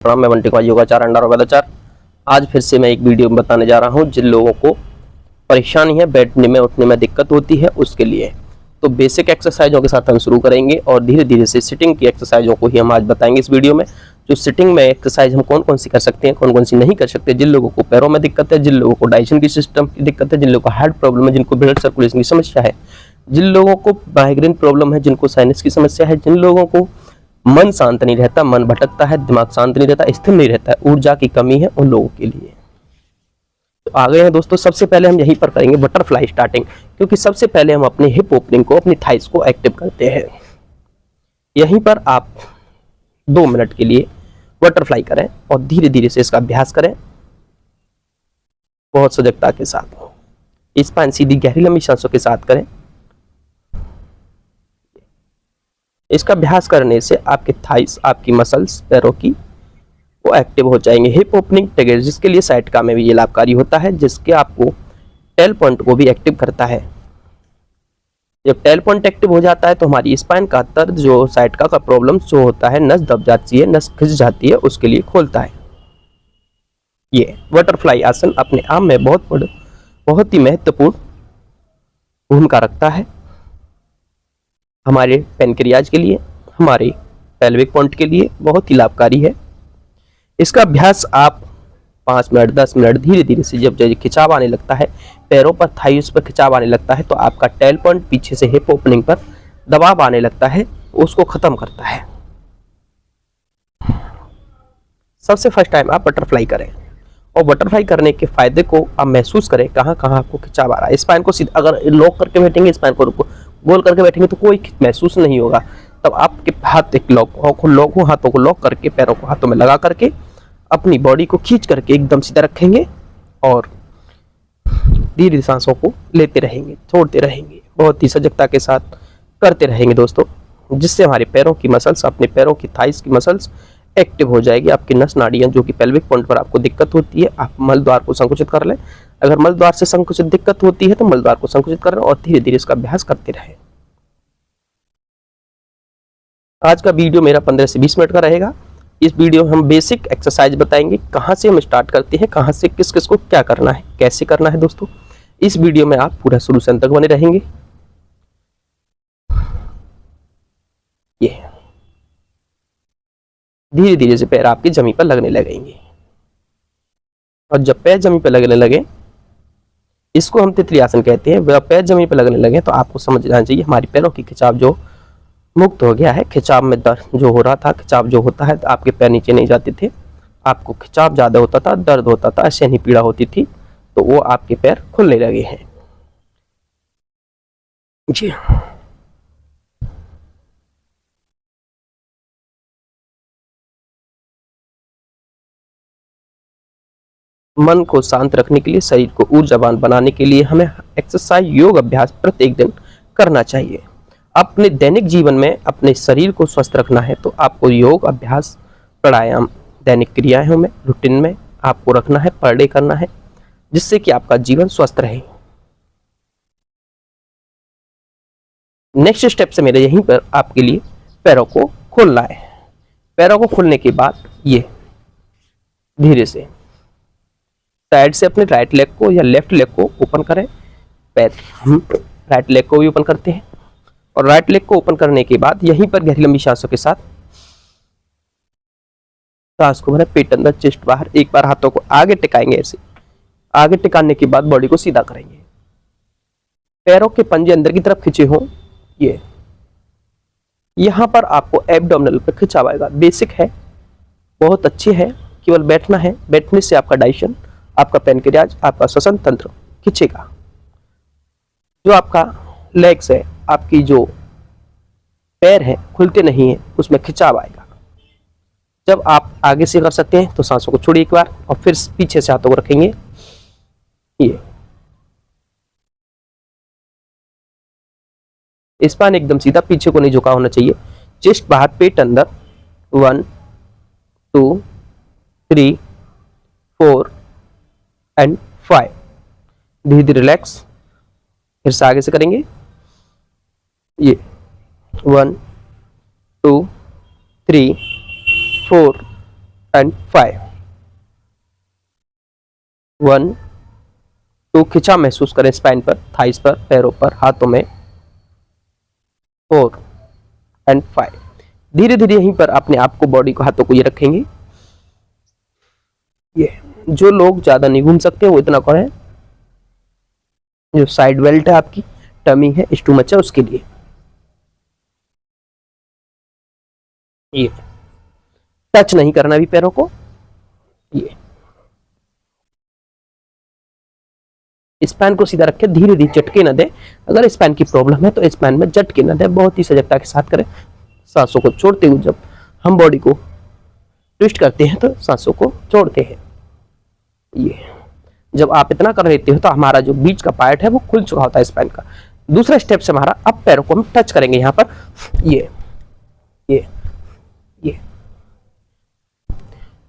मैं बंटी कुमार योगाचार अंडर वेदाचार। आज फिर से मैं एक वीडियो में बताने जा रहा हूं जिन लोगों को परेशानी है, बैठने में उठने में दिक्कत होती है उसके लिए। तो बेसिक एक्सरसाइजों के साथ हम शुरू करेंगे और धीरे धीरे से सिटिंग की एक्सरसाइजों को ही हम आज बताएंगे इस वीडियो में। जो सिटिंग में एक्सरसाइज हम कौन कौन सी कर सकते हैं, कौन कौन सी नहीं कर सकते। जिन लोगों को पैरों में दिक्कत है, जिन लोगों को डाइजेशन की सिस्टम की दिक्कत है, जिन लोगों को हार्ट प्रॉब्लम है, जिनको ब्लड सर्कुलेशन की समस्या है, जिन लोगों को माइग्रेन प्रॉब्लम है, जिनको साइनस की समस्या है, जिन लोगों को मन शांत नहीं रहता, मन भटकता है, दिमाग शांत नहीं रहता, स्थिर नहीं रहता है, ऊर्जा की कमी है, उन लोगों के लिए। तो आ गए हैं दोस्तों। सबसे पहले हम यहीं पर करेंगे बटरफ्लाई स्टार्टिंग, क्योंकि सबसे पहले हम अपने हिप ओपनिंग को, अपनी थाइस को एक्टिव करते हैं। यहीं पर आप 2 मिनट के लिए बटरफ्लाई करें और धीरे धीरे से इसका अभ्यास करें, बहुत सजगता के साथ। स्पाइन सीधी गहरी लंबी सांसों के साथ करें। इसका अभ्यास करने से आपके थाइस, आपकी मसल्स, पैरों की वो एक्टिव हो जाएंगे। हिप ओपनिंग टेगर, जिसके लिए साइटिका में भी ये लाभकारी होता है, जिसके आपको टेल पॉइंट को भी एक्टिव करता है। जब टेल पॉइंट एक्टिव हो जाता है तो हमारी स्पाइन का दर्द, जो साइटिका का प्रॉब्लम जो होता है, नस दब जाती है, नस खिंच जाती है, उसके लिए खोलता है। ये बटरफ्लाई आसन अपने आप में बहुत ही महत्वपूर्ण भूमिका रखता है हमारे पैनक्रियाज के लिए, हमारे पेल्विक पॉइंट के लिए बहुत ही लाभकारी है। इसका अभ्यास आप 5 मिनट 10 मिनट धीरे धीरे से, जब खिंचाव आने लगता है, पैरों पर, थाइस पर खिंचाव आने लगता है, तो आपका टेल पॉइंट पीछे से हिप ओपनिंग पर दबाव आने लगता है, उसको खत्म करता है। सबसे फर्स्ट टाइम आप बटरफ्लाई करें और बटरफ्लाई करने के फायदे को आप महसूस करें, कहाँ कहाँ आपको खिंचाव आ रहा है। स्पाइन को सीधा, अगर लॉक करके बैठेंगे, स्पाइन को गोल करके बैठेंगे तो कोई महसूस नहीं होगा। तब आपके हाथ एक हाथों को लॉक करके, पैरों को हाथों में लगा करके, अपनी बॉडी को खींच करके एकदम सीधा रखेंगे और धीरे सांसों को लेते रहेंगे, छोड़ते रहेंगे, बहुत ही सजगता के साथ करते रहेंगे दोस्तों, जिससे हमारे पैरों की मसल्स, अपने पैरों की थाइस की मसल्स एक्टिव हो जाएगी। आपकी नस नाड़ियाँ, जो कि पेल्विक पॉइंट पर आपको दिक्कत होती है, आप मल द्वार को संकुचित कर लें। अगर मल द्वार से संकुचित दिक्कत होती है तो मल द्वार को संकुचित करें और धीरे धीरे इसका अभ्यास करते रहें। आज का वीडियो मेरा 15 से 20 मिनट का रहेगा। इस वीडियो में हम बेसिक एक्सरसाइज बताएंगे, कहाँ से हम स्टार्ट करते हैं, कहाँ से किस किस को क्या करना है, कैसे करना है दोस्तों। इस वीडियो में आप पूरा शुरू से अंत तक बने रहेंगे। ये धीरे धीरे से पैर आपकी जमीन पर लगने लगेंगे और जब पैर जमीन पर लगने लगे, इसको हम तितली आसन कहते हैं। वह पैर जमीन पर लगने लगे तो आपको समझ जाना चाहिए हमारी पैरों की खिंचाव जो मुक्त हो गया है। खिंचाव में दर्द जो हो रहा था, खिंचाव जो होता है, आपके पैर नीचे नहीं जाते थे, आपको खिंचाव ज्यादा होता था, दर्द होता था, शहनी पीड़ा होती थी, तो वो आपके पैर खुलने लगे हैं। जी मन को शांत रखने के लिए, शरीर को ऊर्जावान बनाने के लिए हमें एक्सरसाइज, योग अभ्यास प्रत्येक दिन करना चाहिए। अपने दैनिक जीवन में अपने शरीर को स्वस्थ रखना है तो आपको योग अभ्यास, प्राणायाम, दैनिक क्रियाओं में, रूटीन में आपको रखना है, पर डे करना है, जिससे कि आपका जीवन स्वस्थ रहे। नेक्स्ट स्टेप से मेरे यहीं पर आपके लिए पैरों को खोलना है। पैरों को खोलने के बाद ये धीरे से साइड से अपने राइट लेग को या लेफ्ट लेग को ओपन करें। पैर हम राइट लेग को भी ओपन करते हैं और राइट लेग को ओपन करने के बाद यहीं पर गहरी लंबी सांसों के साथ सांस को भरें, पेट अंदर, चेस्ट बाहर। एक बार हाथों को आगे टिकाएंगे, ऐसे आगे टिकाने के बाद बॉडी को सीधा करेंगे, पैरों के पंजे अंदर की तरफ खींचे हों। ये यहां पर आपको एब्डोमिनल पे खिंचाव आएगा। बेसिक है, बहुत अच्छी है, केवल बैठना है। बैठने से आपका डाइजेशन, आपका पैनक्रियाज, आपका श्वसन तंत्र खिंचेगा। जो आपका लेग्स है, आपकी जो पैर है, खुलते नहीं है, उसमें खिंचाव आएगा। जब आप आगे से कर सकते हैं तो सांसों को छोड़िए एक बार और फिर पीछे से हाथों को रखेंगे। ये स्पाइन एकदम सीधा, पीछे को नहीं झुका होना चाहिए, चेस्ट बाहर, पेट अंदर। 1 2 3 4 एंड 5। धीरे धीरे रिलैक्स, फिर से आगे से करेंगे। ये 1 2 3 4 एंड 5। 1 2 खिंचाव महसूस करें स्पाइन पर, थाइस पर, पैरों पर, हाथों में। 4 एंड 5। धीरे धीरे यहीं पर अपने आप को, बॉडी को, हाथों को ये रखेंगे। ये जो लोग ज्यादा नहीं घूम सकते वो इतना करें। जो साइड बेल्ट है आपकी, टमी है, स्टूमच है, उसके लिए ये टच नहीं करना भी पैरों को। ये स्पैन को सीधा रखें, धीरे धीरे झटके न दे। अगर स्पैन की प्रॉब्लम है तो स्पैन में झटके न दे, बहुत ही सजगता के साथ करें। सांसों को छोड़ते हुए जब हम बॉडी को ट्विस्ट करते हैं तो सांसों को छोड़ते हैं। ये जब आप इतना कर लेते हो तो हमारा जो बीच का पार्ट है वो खुल चुका होता है स्पाइन का। दूसरा स्टेप से हमारा अब पैरों को हम टच करेंगे यहां पर। ये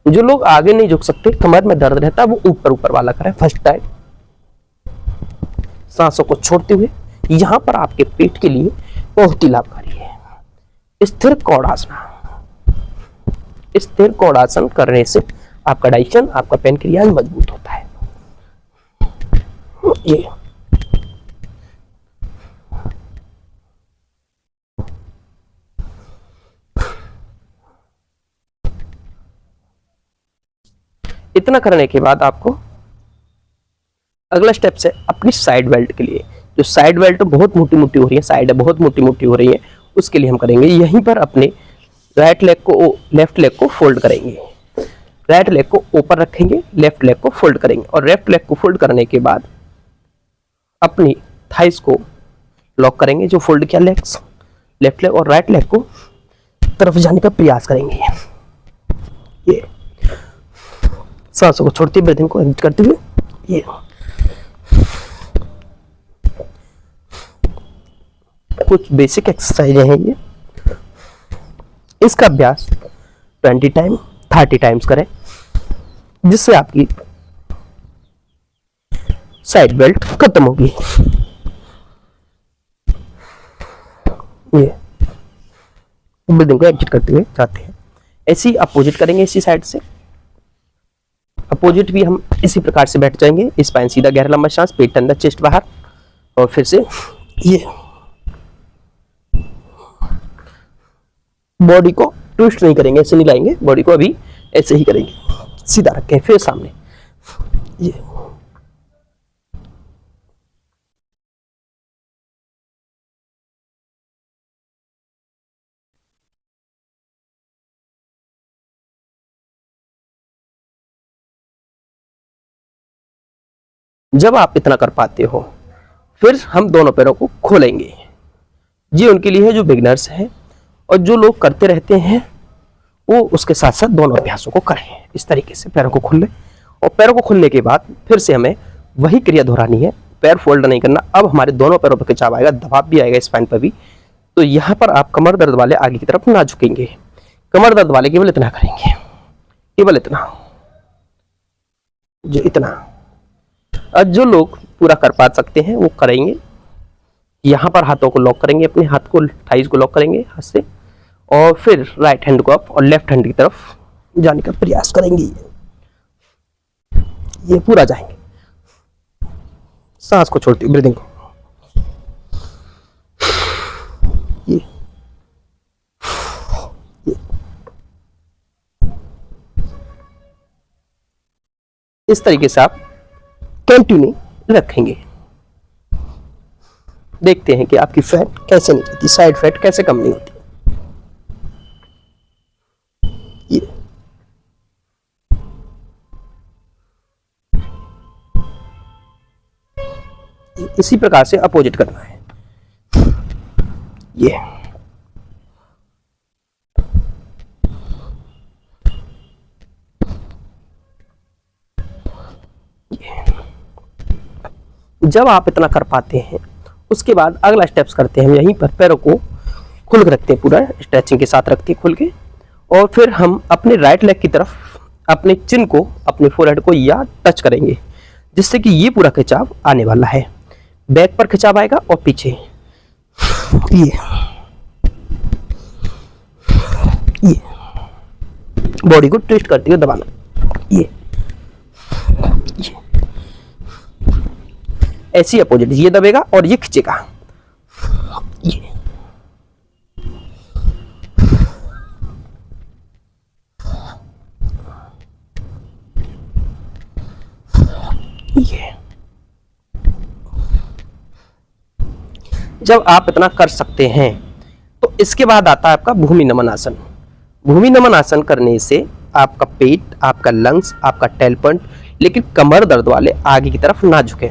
जो लोग आगे नहीं झुक सकते, कमर में दर्द रहता है, वो ऊपर ऊपर वाला करें फर्स्ट टाइम। सांसों को छोड़ते हुए यहां पर आपके पेट के लिए बहुत ही लाभकारी है स्थिर कौड़ासन। स्थिर कौड़ासन करने से आपका डाइजेशन, आपका पैनक्रियाज मजबूत होता है। ये इतना करने के बाद आपको अगला स्टेप से अपनी साइड बेल्ट के लिए, जो साइड बेल्ट बहुत मोटी मोटी हो रही है, साइड बहुत मोटी मोटी हो रही है, उसके लिए हम करेंगे यहीं पर अपने राइट लेग को, लेफ्ट लेग को फोल्ड करेंगे। राइट लेग को ऊपर रखेंगे, लेफ्ट लेग को फोल्ड करेंगे, और लेफ्ट लेग को फोल्ड करने के बाद अपनी थाइस को लॉक करेंगे। जो फोल्ड किया लेग्स, लेफ्ट लेग और राइट लेग को तरफ जाने का प्रयास करेंगे। ये सांसों को छोड़ते हुए, ब्रीथिंग को एंजॉय करते हुए, ये कुछ बेसिक एक्सरसाइज हैं ये। इसका अभ्यास 20 टाइम 30 टाइम्स करें, जिससे आपकी साइड बेल्ट खत्म होगी। ये ब्रीदिंग को एग्जिट करते हुए जाते हैं। ऐसे ही अपोजिट करेंगे, इसी साइड से अपोजिट भी हम इसी प्रकार से बैठ जाएंगे। स्पाइन सीधा, गहरा लंबा सांस, पेट अंदर, चेस्ट बाहर, और फिर से ये बॉडी को ट्विस्ट नहीं करेंगे, ऐसे नहीं लाएंगे बॉडी को, अभी ऐसे ही करेंगे, सीधा रखें फिर सामने। ये जब आप इतना कर पाते हो, फिर हम दोनों पैरों को खोलेंगे। ये उनके लिए है जो बिगिनर्स हैं, और जो लोग करते रहते हैं वो उसके साथ साथ दोनों अभ्यासों को करें। इस तरीके से पैरों को खोल लें, और पैरों को खोलने के बाद फिर से हमें वही क्रिया दोहरानी है। पैर फोल्ड नहीं करना, अब हमारे दोनों पैरों पर खिंचाव आएगा, दबाव भी आएगा स्पाइन पर भी। तो यहाँ पर आप कमर दर्द वाले आगे की तरफ ना झुकेंगे, कमर दर्द वाले केवल इतना करेंगे, केवल इतना, जो इतना। अब जो लोग पूरा कर पा सकते हैं वो करेंगे। यहाँ पर हाथों को लॉक करेंगे, अपने हाथ को, थाइस को लॉक करेंगे हाथ से, और फिर राइट हैंड को अप और लेफ्ट हैंड की तरफ जाने का प्रयास करेंगे। ये पूरा जाएंगे, सांस को छोड़ती हुई ब्रीदिंग को। ये इस तरीके से आप कंटिन्यू रखेंगे। देखते हैं कि आपकी फैट कैसे नहीं होती, साइड फैट कैसे कम नहीं होती। इसी प्रकार से अपोजिट करना है। ये जब आप इतना कर पाते हैं, उसके बाद अगला स्टेप्स करते हैं हम। यहीं पर पैरों को खुल के रखते हैं, पूरा स्ट्रेचिंग के साथ रखते हैं खुल के, और फिर हम अपने राइट लेग की तरफ अपने चिन को, अपने फोरहेड को या टच करेंगे, जिससे कि ये पूरा खिंचाव आने वाला है। बैक पर खिंचाव आएगा और पीछे ये बॉडी को ट्विस्ट करते हुए दबाना, ये ऐसी अपोजिट, ये दबेगा और ये खींचेगा, ये जब आप इतना कर सकते हैं तो इसके बाद आता है आपका भूमि नमन आसन। भूमि नमन आसन करने से आपका पेट, आपका लंग्स, आपका टेलपॉइंट, लेकिन कमर दर्द वाले आगे की तरफ ना झुके।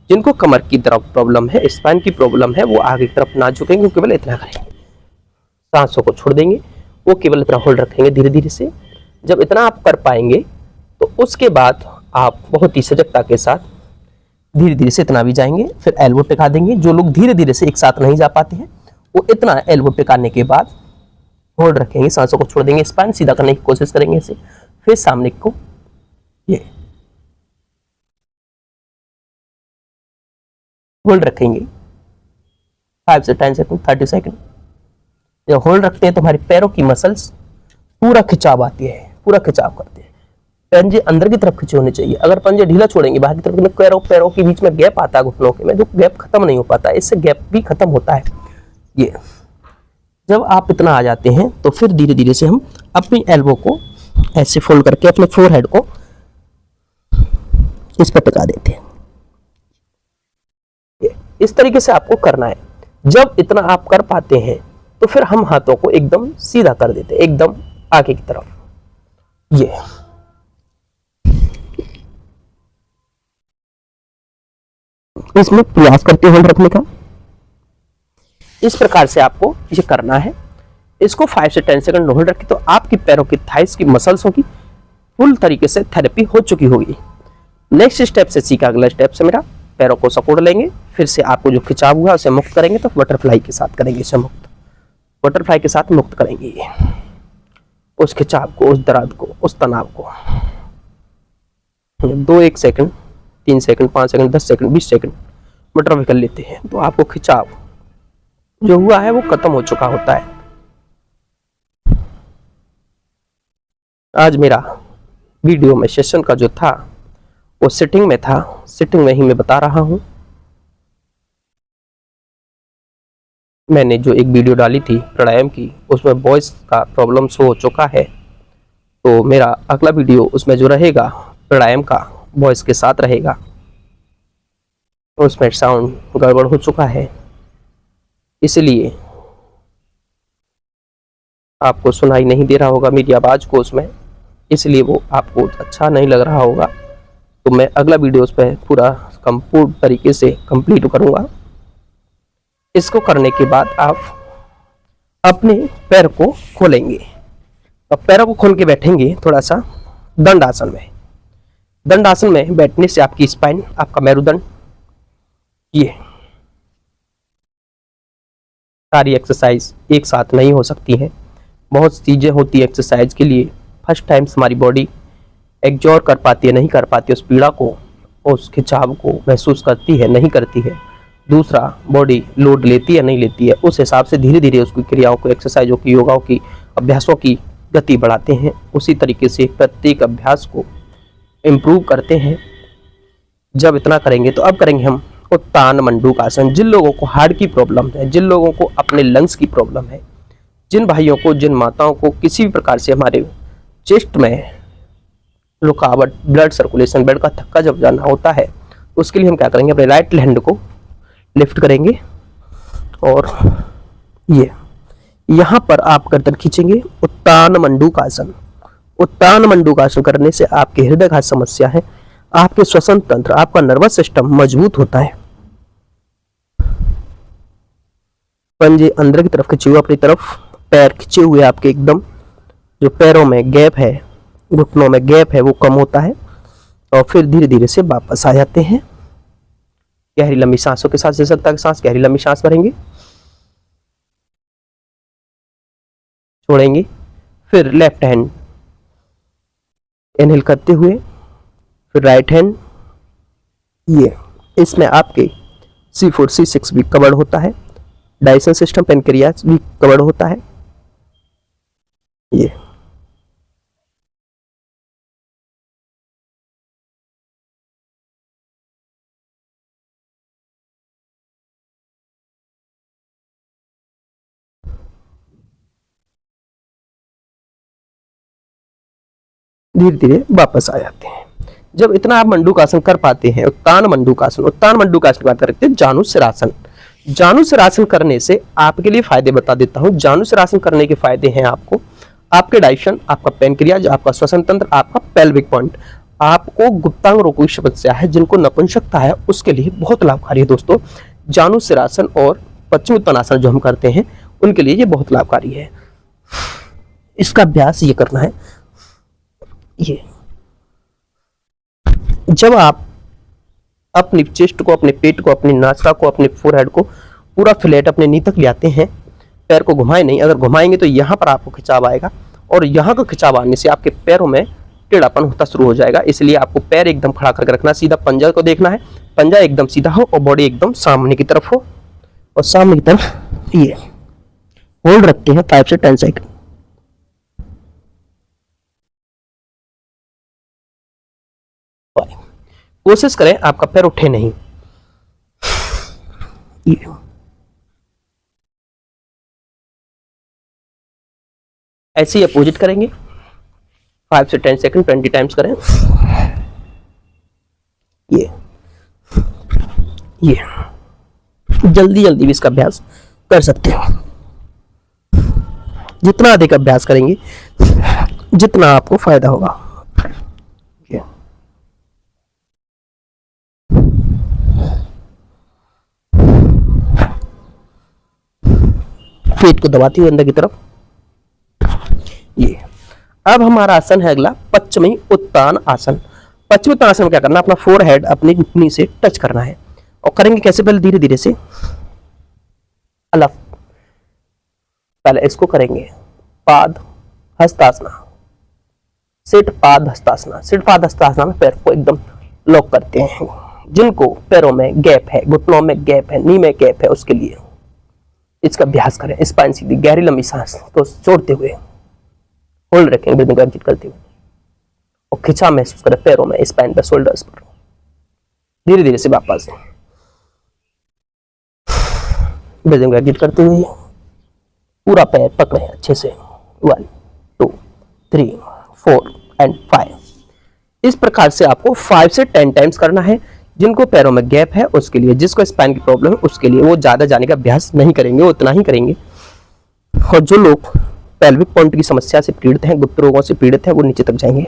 जिनको कमर की तरफ प्रॉब्लम है, स्पाइन की प्रॉब्लम है, वो आगे की तरफ ना झुकेंगे, वो केवल इतना करेंगे, सांसों को छोड़ देंगे, वो केवल इतना होल्ड रखेंगे धीरे धीरे से। जब इतना आप कर पाएंगे तो उसके बाद आप बहुत ही सजगता के साथ धीरे धीरे से इतना भी जाएंगे, फिर एल्बो टिका देंगे। जो लोग धीरे धीरे से एक साथ नहीं जा पाते हैं वो इतना एल्बो टिकाने के बाद होल्ड रखेंगे, सांसों को छोड़ देंगे, स्पाइन सीधा करने की कोशिश करेंगे इसे, फिर सामने को ये होल्ड रखेंगे 5 से 10 सेकंड, 30 सेकंड। जब होल्ड रखते हैं तो हमारे पैरों की मसल्स पूरा खिंचाव आती है, पूरा खिंचाव करते हैं, पंजे अंदर की तरफ खिंचे होने चाहिए। अगर पंजे ढीला छोड़ेंगे बाहर की तरफ, में पैरों के बीच में गैप आता है घुटनों के में, जो गैप खत्म नहीं हो पाता, इससे गैप भी खत्म होता है। ये जब आप इतना आ जाते हैं तो फिर धीरे धीरे से हम अपनी एल्बो को ऐसे फोल्ड करके अपने फोरहेड को इस पर टिका देते हैं। इस तरीके से आपको करना है। जब इतना आप कर पाते हैं तो फिर हम हाथों को एकदम सीधा कर देते हैं, एकदम आगे की तरफ। ये इसमें प्रयास करते होल्ड रखने का। इस प्रकार से आपको ये करना है। इसको 5 से 10 सेकंड होल्ड रखें तो आपकी पैरों की थाइस की मसल्सों की फुल तरीके से थेरेपी हो चुकी होगी। नेक्स्ट स्टेप से सीखा, अगला स्टेप से मेरा पैरों को सपोर्ट लेंगे, फिर से आपको जो खिंचाव हुआ उसे मुक्त करेंगे, तो बटरफ्लाई के साथ करेंगे इसे मुक्त, बटरफ्लाई के साथ मुक्त करेंगे उस खिंचाव को, उस दर्द को, उस तनाव को। 2, 1 second, 3 second, 5 second, 10 second, 20 second butterfly कर लेते हैं तो आपको खिंचाव जो हुआ है वो खत्म हो चुका होता है। आज मेरा वीडियो में सेशन का जो था वो सिटिंग में था, सिटिंग में ही मैं बता रहा हूं। मैंने जो एक वीडियो डाली थी प्राणायाम की, उसमें वॉइस का प्रॉब्लम शो हो चुका है, तो मेरा अगला वीडियो उसमें जो रहेगा प्राणायाम का वॉइस के साथ रहेगा। उसमें साउंड गड़बड़ हो चुका है, इसलिए आपको सुनाई नहीं दे रहा होगा मेरी आवाज़ को उसमें, इसलिए वो आपको अच्छा नहीं लग रहा होगा। तो मैं अगला वीडियो उस पर पूरा संपूर्ण तरीके से कंप्लीट करूँगा। इसको करने के बाद आप अपने पैर को खोलेंगे, अब पैरों को खोल के बैठेंगे थोड़ा सा दंड आसन में। दंड आसन में बैठने से आपकी स्पाइन, आपका मेरुदंड, ये सारी एक्सरसाइज एक साथ नहीं हो सकती हैं, बहुत चीज़ें होती है एक्सरसाइज के लिए। फर्स्ट टाइम हमारी बॉडी एग्जॉर कर पाती है, नहीं कर पाती, उस पीड़ा को, उस खिंचाव को महसूस करती है, नहीं करती है। दूसरा, बॉडी लोड लेती है, नहीं लेती है, उस हिसाब से धीरे धीरे उसकी क्रियाओं को, एक्सरसाइजों की, योगाओं की, अभ्यासों की गति बढ़ाते हैं। उसी तरीके से प्रत्येक अभ्यास को इम्प्रूव करते हैं। जब इतना करेंगे तो अब करेंगे हम उत्तान मंडूकासन। जिन लोगों को हार्ट की प्रॉब्लम है, जिन लोगों को अपने लंग्स की प्रॉब्लम है, जिन भाइयों को, जिन माताओं को किसी भी प्रकार से हमारे चेस्ट में रुकावट, ब्लड सर्कुलेशन, ब्लड का थक्का जब जाना होता है, उसके लिए हम क्या करेंगे, अपने राइट हैंड को लिफ्ट करेंगे और ये यहाँ पर आप गर्दन खींचेंगे, उत्तान मंडूकासन। उत्तान मंडूकासन करने से आपके हृदय घात समस्या है, आपके श्वसन तंत्र, आपका नर्वस सिस्टम मजबूत होता है। पंजे अंदर की तरफ खींचे हुए अपनी तरफ, पैर खींचे हुए आपके एकदम, जो पैरों में गैप है, घुटनों में गैप है, वो कम होता है और फिर धीरे धीरे से वापस आ जाते हैं। गहरी लंबी सांसों के साथ, सजगता की सांस, गहरी लंबी सांस भरेंगे, छोड़ेंगे, फिर लेफ्ट हैंड इनहेल करते हुए, फिर राइट हैंड, ये इसमें आपके C4 C6 भी कवर होता है, डाइजेशन सिस्टम, पेनक्रियास भी कवर होता है। ये धीरे धीरे वापस आ जाते हैं। जब इतना आप मंडूकासन कर पाते हैं, उत्तान मंडूकासन की बात करते हैं। जानुसिरासन, जानुसिरासन करने से आपके लिए फायदे बता देता हूं। जानुसिरासन करने के फायदे हैं आपको, आपके डाइजेशन, आपका पेनक्रियाज, आपका श्वसन तंत्र, आपका पेल्विक पॉइंट। आपको गुप्तांग रोगों की समस्या है, जिनको नपुंसकता है, उसके लिए बहुत लाभकारी है दोस्तों। जानुसिरासन और पश्चिमोत्तानासन जो हम करते हैं उनके लिए ये बहुत लाभकारी है। इसका अभ्यास ये करना है। ये जब आप अपनी चेस्ट को, अपने पेट को, अपनी नासिका को, अपने फोरहेड को पूरा फ्लैट अपने नी तक ले आते हैं, पैर को घुमाए नहीं। अगर घुमाएंगे तो यहाँ पर आपको खिंचाव आएगा और यहाँ का खिंचाव आने से आपके पैरों में टेढ़ापन होता शुरू हो जाएगा। इसलिए आपको पैर एकदम खड़ा करके रखना, सीधा पंजा को देखना है, पंजा एकदम सीधा हो और बॉडी एकदम सामने की तरफ हो। और सामने की तरफ ये होल्ड रखते हैं 5 से 10 सेकंड। कोशिश करें आपका पैर उठे नहीं। ऐसे ही अपोजिट करेंगे 5 से 10 सेकंड 20 टाइम्स करें। ये जल्दी जल्दी भी इसका अभ्यास कर सकते हो। जितना अधिक अभ्यास करेंगे जितना आपको फायदा होगा। पेट को दबाते हुए अंदर की तरफ। ये अब हमारा आसन है अगला पश्चिमी उत्तान आसन। पश्चिमी उत्तान आसन में क्या करना, अपना फोरहेड अपनी नी से टच करना है। और करेंगे कैसे, पहले धीरे धीरे से अलग, पहले इसको करेंगे पाद हस्तासना, सिट पाद हस्तासना। सिट पाद हस्तासना में पैर को एकदम लॉक करते हैं। जिनको पैरों में गैप है, घुटनों में गैप है, नी में गैप है, उसके लिए इसका अभ्यास करें। स्पाइन सीधी, गहरी लंबी सांस को छोड़ते हुए होल्ड रखें, ब्रीदिंग एग्जिट करते हुए, और खिंचाव महसूस करें पैरों में, स्पाइन पर, शोल्डर्स पर। धीरे धीरे से वापस ब्रीदिंग एग्जिट करते हुए पूरा पैर पकड़े अच्छे से। 1 2 3 4 एंड 5। इस प्रकार से आपको 5 से 10 टाइम्स करना है। जिनको पैरों में गैप है उसके लिए, जिसको स्पाइन की प्रॉब्लम है उसके लिए, वो ज्यादा जाने का अभ्यास नहीं करेंगे, वो उतना ही करेंगे। और जो लोग पेल्विक पॉइंट की समस्या से पीड़ित हैं, गुप्त रोगों से पीड़ित हैं, वो नीचे तक जाएंगे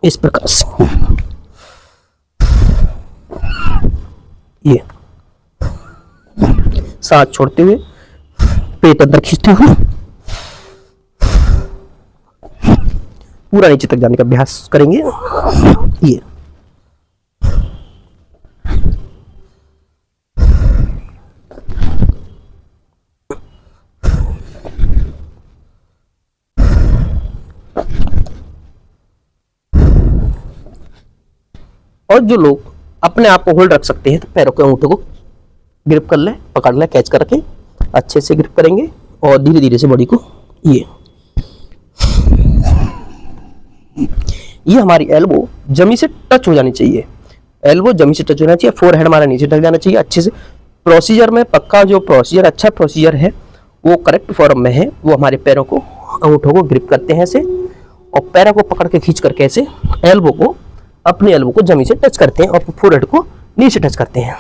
इस प्रकार से। ये सांस छोड़ते हुए पेट अंदर खींचते हुए पूरा नीचे तक जाने का अभ्यास करेंगे। ये और जो लोग अपने आप को होल्ड रख सकते हैं तो पैरों के अंगूठों को ग्रिप कर ले, पकड़ ले, कैच करके अच्छे से ग्रिप करेंगे और धीरे धीरे से बॉडी को ये हमारी एल्बो जमी से टच हो जानी चाहिए। एल्बो जमी से टच होना चाहिए, फोरहेड हमारा नीचे ढक जाना चाहिए अच्छे से। प्रोसीजर में पक्का जो प्रोसीजर, अच्छा प्रोसीजर है, वो करेक्ट फॉर्म में है। वो हमारे पैरों को, अंगूठों को ग्रिप करते हैं ऐसे, और पैरों को पकड़ के खींच करके ऐसे एल्बो को, अपने एल्बो को जमीन से टच करते हैं और फोरहेड को नीचे टच करते हैं।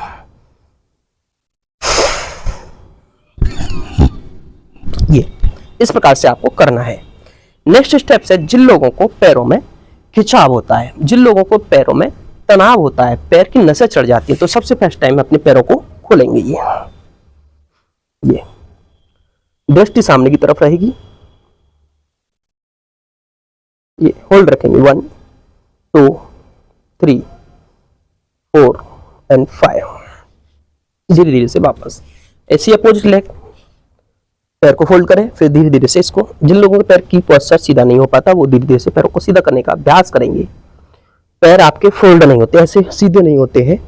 ये इस प्रकार से आपको करना है। नेक्स्ट स्टेप है, जिन लोगों को पैरों में खिंचाव होता है, जिन लोगों को पैरों में तनाव होता है, पैर की नसें चढ़ जाती है, तो सबसे फर्स्ट टाइम अपने पैरों को खोलेंगे। ये दृष्टि सामने की तरफ रहेगी। ये होल्ड रखेंगे 1 2 3 4 एंड 5। धीरे धीरे से वापस ऐसी अपोजिट लेग, पैर को फोल्ड करें, फिर धीरे धीरे से इसको, जिन लोगों के पैर की पोस्चर सीधा नहीं हो पाता, वो धीरे धीरे से पैरों को सीधा करने का अभ्यास करेंगे। पैर आपके फोल्ड नहीं होते, ऐसे सीधे नहीं होते हैं,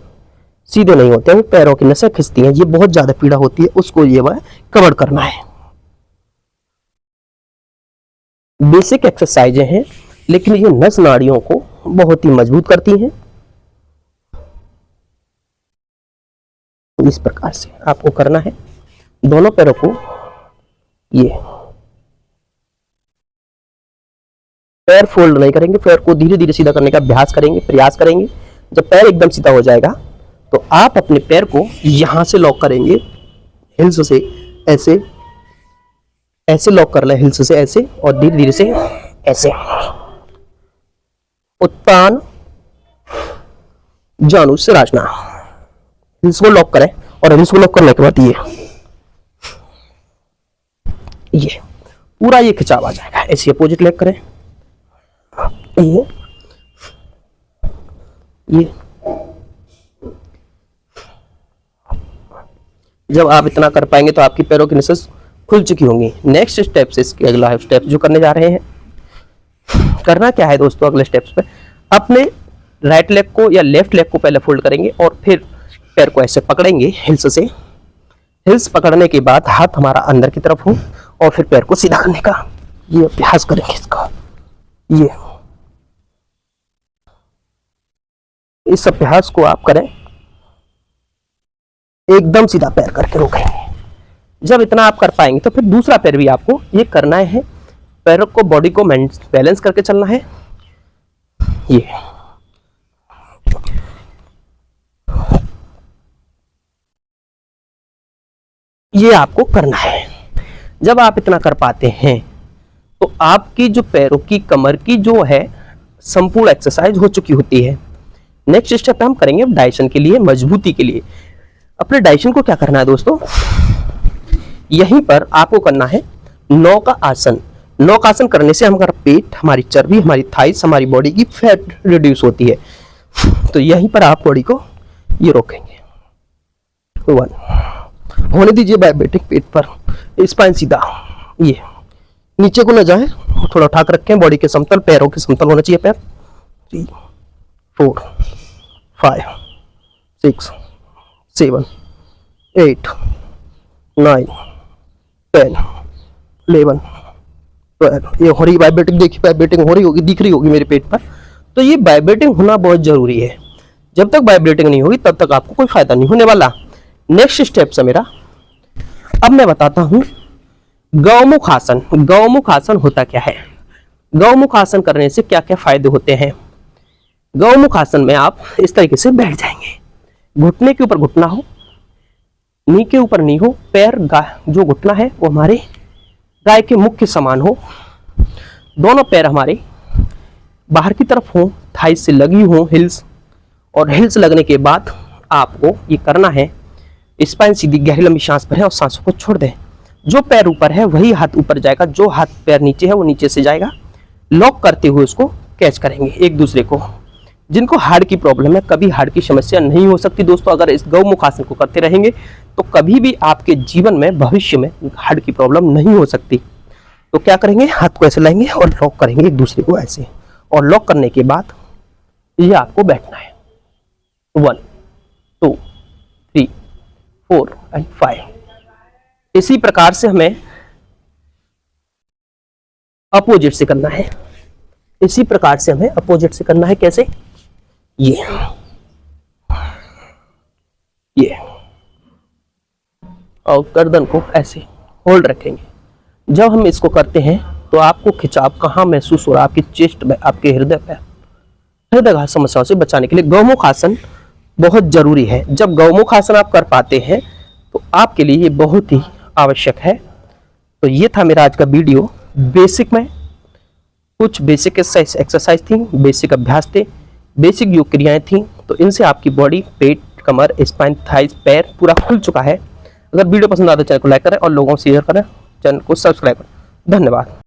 सीधे नहीं होते हैं, पैरों की नसें खिंचती हैं, ये बहुत ज्यादा पीड़ा होती है, उसको ये वह कवर करना है। बेसिक एक्सरसाइजें हैं, लेकिन ये नस नाड़ियों को बहुत ही मजबूत करती हैं। इस प्रकार से आपको करना है। दोनों पैरों को ये पैर फोल्ड नहीं करेंगे, पैर को धीरे धीरे सीधा करने का अभ्यास करेंगे, प्रयास करेंगे। जब पैर एकदम सीधा हो जाएगा तो आप अपने पैर को यहां से लॉक करेंगे, हिल्स से ऐसे ऐसे लॉक कर ले, हिल्स से ऐसे और धीरे धीरे से ऐसे। उत्तान जानु सिराजना, हिल्स को लॉक करें और हिल्स को लॉक करने के बाद ये पूरा ये खिंचाव आ जाएगा। ऐसे अपोजिट लेग करें, ये जब आप इतना कर पाएंगे तो आपकी पैरों की नसें खुल चुकी होंगी। नेक्स्ट स्टेप से इसके अगला स्टेप जो करने जा रहे हैं, करना क्या है दोस्तों, अगले स्टेप्स पे अपने राइट लेग को या लेफ्ट लेग को पहले फोल्ड करेंगे और फिर पैर को ऐसे पकड़ेंगे हिल्स से। हिल्स पकड़ने के बाद हाथ हमारा अंदर की तरफ हो और फिर पैर को सीधा करने का ये अभ्यास करेंगे इसका। ये इस अभ्यास को आप करें, एकदम सीधा पैर करके रोकेंगे। जब इतना आप कर पाएंगे तो फिर दूसरा पैर भी आपको ये करना है, पैरों को बॉडी को बैलेंस करके चलना है। ये आपको करना है। जब आप इतना कर पाते हैं तो आपकी जो पैरों की कमर की जो है संपूर्ण एक्सरसाइज हो चुकी होती है। नेक्स्ट स्टेप हम करेंगे डाइजेशन के लिए, मजबूती के लिए। अपने डाइजेशन को क्या करना है दोस्तों, यहीं पर आपको करना है नौका आसन। नौका आसन करने से हमारा पेट, हमारी चर्बी, हमारी थाइस, हमारी बॉडी की फैट रिड्यूस होती है। तो यहीं पर आप बॉडी को ये रोकेंगे। 1 होने दीजिए डायबिटिक पेट पर, स्पाइन सीधा, ये नीचे को न जाए, थोड़ा उठा कर रखें, बॉडी के समतल, पैरों के समतल होना चाहिए पैर। 3 4 5 6 7 8 9 10 11 12। ये हो रही वाइब्रेटिंग, देखिए वाइब्रेटिंग हो रही होगी, दिख रही होगी मेरे पेट पर। तो ये वाइब्रेटिंग होना बहुत जरूरी है। जब तक वाइब्रेटिंग नहीं होगी तब तक आपको कोई फायदा नहीं होने वाला। नेक्स्ट स्टेप है मेरा, अब मैं बताता हूं गौमुख आसन। गौमुख आसन होता क्या है, गौमुख आसन करने से क्या क्या फायदे होते हैं। गौमुख आसन में आप इस तरीके से बैठ जाएंगे, घुटने के ऊपर घुटना हो, नी के ऊपर नी हो, पैर जो घुटना है वो हमारे गाय के मुख के समान हो, दोनों पैर हमारे बाहर की तरफ हो, थाइस से लगी हो हिल्स, और हिल्स लगने के बाद आपको ये करना है, स्पाइन सीधी, गहरी लंबी सांस भरें और सांसों को छोड़ दें। जो पैर ऊपर है वही हाथ ऊपर जाएगा, जो हाथ पैर नीचे है वो नीचे से जाएगा। लॉक करते हुए उसको कैच करेंगे एक दूसरे को। जिनको हार्ट की प्रॉब्लम है, कभी हार्ट की समस्या नहीं हो सकती दोस्तों, अगर इस गौमुख आसन को करते रहेंगे तो कभी भी आपके जीवन में, भविष्य में हार्ट की प्रॉब्लम नहीं हो सकती। तो क्या करेंगे, हाथ को ऐसे लाएंगे और लॉक करेंगे एक दूसरे को ऐसे, और लॉक करने के बाद ये आपको बैठना है। 1 2 3 4 एंड 5। इसी प्रकार से हमें अपोजिट से करना है, इसी प्रकार से हमें अपोजिट से करना है। कैसे, ये और गर्दन को ऐसे होल्ड रखेंगे। जब हम इसको करते हैं तो आपको खिंचाव कहाँ महसूस हो रहा है, आपकी चेस्ट में, आपके हृदय पे। हृदय समस्याओं से बचाने के लिए गौमुख आसन बहुत जरूरी है। जब गौमुख आसन आप कर पाते हैं तो आपके लिए ये बहुत ही आवश्यक है। तो ये था मेरा आज का वीडियो। बेसिक में कुछ बेसिक एक्सरसाइज थी, बेसिक अभ्यास थे, बेसिक योग क्रियाएं थी। तो इनसे आपकी बॉडी, पेट, कमर, स्पाइन, थाइस, पैर पूरा खुल चुका है। अगर वीडियो पसंद आता है चैनल को लाइक करें और लोगों को शेयर करें, चैनल को सब्सक्राइब करें। धन्यवाद।